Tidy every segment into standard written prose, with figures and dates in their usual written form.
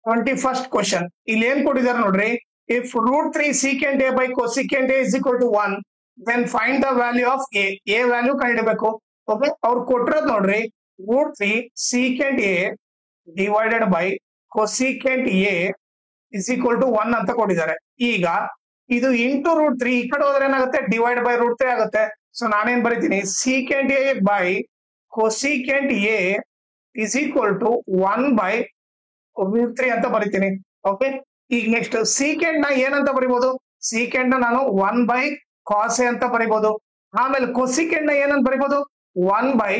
21st question ಇಲ್ಲಿ ಏನ್ ಕೊಟ್ಟಿದ್ದಾರೆ ನೋಡ್ರಿ. If √3 secant a by cosecant a is equal to 1, then find the value of a. a value ಕಂಡುಹಿಡಬೇಕು. Okay, ಅವ್ರು ಕೊಟ್ಟಿರೋದು ನೋಡ್ರಿ √3 secant a divided by cosecant a is equal to 1 ಅಂತ ಕೊಟ್ಟಿದ್ದಾರೆ. ಈಗ ಇದು ಇಂಟು √3 ಈ ಕಡೆ ಹೋದ್ರೆ ಏನಾಗುತ್ತೆ, ಡಿವೈಡ್ ಬೈ √3 ಆಗುತ್ತೆ. ಸೊ ನಾನೇನ್ ಬರೀತೀನಿ, secant a by cosecant a is equal to 1 by √3 ಅಂತ ಬರೀತೀನಿ. ಓಕೆ, ಈಗ ನೆಕ್ಸ್ಟ್ ಸೀಕೆಂಡ್ ನ ಏನಂತ ಬರಿಬಹುದು, ಸೀಕೆಂಡ್ ನ ನಾನು 1 by cos a ಅಂತ ಬರಿಬಹುದು. ಆಮೇಲೆ ಕೊಸಿಕೆಂಡ್ ನ ಏನಂತ ಬರಿಬಹುದು, 1 by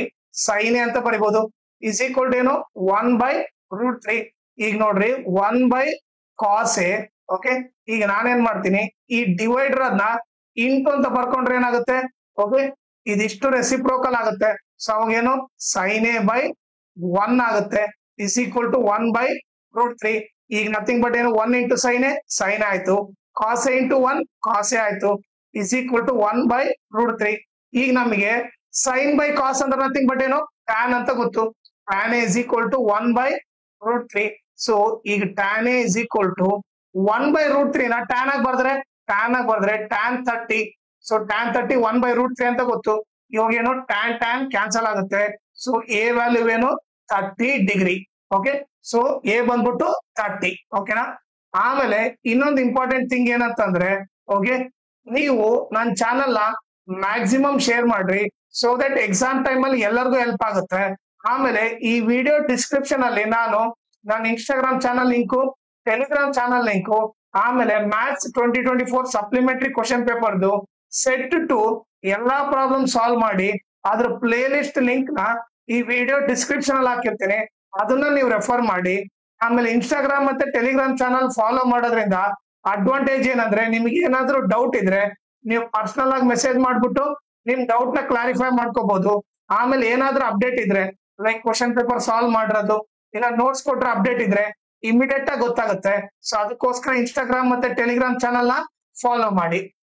sin a ಅಂತ ಬರಿಬಹುದು. ಇಸ್ ಈಕ್ವಲ್ ಟು ಏನು, 1 by √3. ಈಗ ನೋಡ್ರಿ 1 by cos a. ಓಕೆ, ಈಗ ನಾನೇನ್ ಮಾಡ್ತೀನಿ, ಈ ಡಿವೈಡರ್ ಅನ್ನ ಇಂಟು ಅಂತ ಬರ್ಕೊಂಡ್ರೆ ಏನಾಗುತ್ತೆ, ಓಕೆ ಇದಿಷ್ಟು ರೆಸಿಪ್ರೋಕಲ್ ಆಗುತ್ತೆ. ಸೊ ಅವಾಗೇನು sin a by 1 ಆಗುತ್ತೆ ಇಸ್ ಈಕ್ವಲ್ ಟು 1 by √3. ಈಗ ನಥಿಂಗ್ ಬಟ್ ಏನು, 1 into sin a sin ಆಯ್ತು, cos a into 1 cos a ಆಯ್ತು ಇಸ್ ಈಕ್ವಲ್ ಟು 1 by √3. ಈಗ ನಮಗೆ sin by cos ಅಂದ್ರೆ ನಥಿಂಗ್ ಬಟ್ ಏನು, tan ಅಂತ ಗೊತ್ತು. tan a is equal to 1 by √3. So ಈಗ tan a is equal to 1 by √3 ನ tan ಆಗಿ ಬರ್ದ್ರೆ tan 30. ಸೊ tan 30 1 by √3 ಅಂತ ಗೊತ್ತು. ಇವಾಗ ಏನು tan ಕ್ಯಾನ್ಸಲ್ ಆಗುತ್ತೆ. ಸೊ a ವ್ಯಾಲ್ಯೂ ಏನು, 30 ಡಿಗ್ರಿ. ಓಕೆ, ಸೊ ಎ ಬಂದ್ಬಿಟ್ಟು 30. ಓಕೆನಾ. ಆಮೇಲೆ ಇನ್ನೊಂದು ಇಂಪಾರ್ಟೆಂಟ್ ಥಿಂಗ್ ಏನಂತಂದ್ರೆ, ಓಕೆ ನೀವು ನನ್ನ ಚಾನಲ್ ನ ಮ್ಯಾಕ್ಸಿಮಮ್ ಶೇರ್ ಮಾಡ್ರಿ, ಸೊ ದಟ್ ಎಕ್ಸಾಮ್ ಟೈಮ್ ಅಲ್ಲಿ ಎಲ್ಲರಿಗೂ ಹೆಲ್ಪ್ ಆಗುತ್ತೆ. ಆಮೇಲೆ ಈ ವಿಡಿಯೋ ಡಿಸ್ಕ್ರಿಪ್ಷನ್ ಅಲ್ಲಿ ನಾನು ನನ್ನ Instagram channel link, Telegram channel link, ಆಮೇಲೆ ಮ್ಯಾಥ್ಸ್ 2024 ಸಪ್ಲಿಮೆಂಟರಿ ಕ್ವಶನ್ ಪೇಪರ್ದು ಸೆಟ್ ಟು ಎಲ್ಲಾ ಪ್ರಾಬ್ಲಮ್ ಸಾಲ್ವ್ ಮಾಡಿ ಅದ್ರ ಪ್ಲೇ ಲಿಸ್ಟ್ ಲಿಂಕ್ ನ ಈ ವಿಡಿಯೋ ಡಿಸ್ಕ್ರಿಪ್ಷನ್ ಅಲ್ಲಿ ಹಾಕಿರ್ತೀನಿ, ಅದನ್ನ ನೀವು ರೆಫರ್ ಮಾಡಿ. ಆಮೇಲೆ ಇನ್ಸ್ಟಾಗ್ರಾಮ್ ಮತ್ತೆ ಟೆಲಿಗ್ರಾಮ್ ಚಾನಲ್ ಫಾಲೋ ಮಾಡೋದ್ರಿಂದ ಅಡ್ವಾಂಟೇಜ್ ಏನಂದ್ರೆ, ನಿಮ್ಗೆ ಏನಾದ್ರೂ ಡೌಟ್ ಇದ್ರೆ ನೀವು ಪರ್ಸನಲ್ ಆಗಿ ಮೆಸೇಜ್ ಮಾಡ್ಬಿಟ್ಟು ನಿಮ್ ಡೌಟ್ ನ ಕ್ಲಾರಿಫೈ ಮಾಡ್ಕೋಬಹುದು. ಆಮೇಲೆ ಏನಾದ್ರೂ ಅಪ್ಡೇಟ್ ಇದ್ರೆ, ಲೈಕ್ ಕ್ವಶನ್ ಪೇಪರ್ ಸಾಲ್ವ್ ಮಾಡಿರೋದು ಇಲ್ಲ ನೋಟ್ಸ್ ಕೊಟ್ರೆ ಅಪ್ಡೇಟ್ ಇದ್ರೆ ಇಮಿಡಿಯೇಟ್ ಆಗಿ ಗೊತ್ತಾಗುತ್ತೆ. ಸೊ ಅದಕ್ಕೋಸ್ಕರ ಇನ್ಸ್ಟಾಗ್ರಾಮ್ ಮತ್ತೆ ಟೆಲಿಗ್ರಾಮ್ ಚಾನಲ್ ನ ಫಾಲೋ ಮಾಡಿ.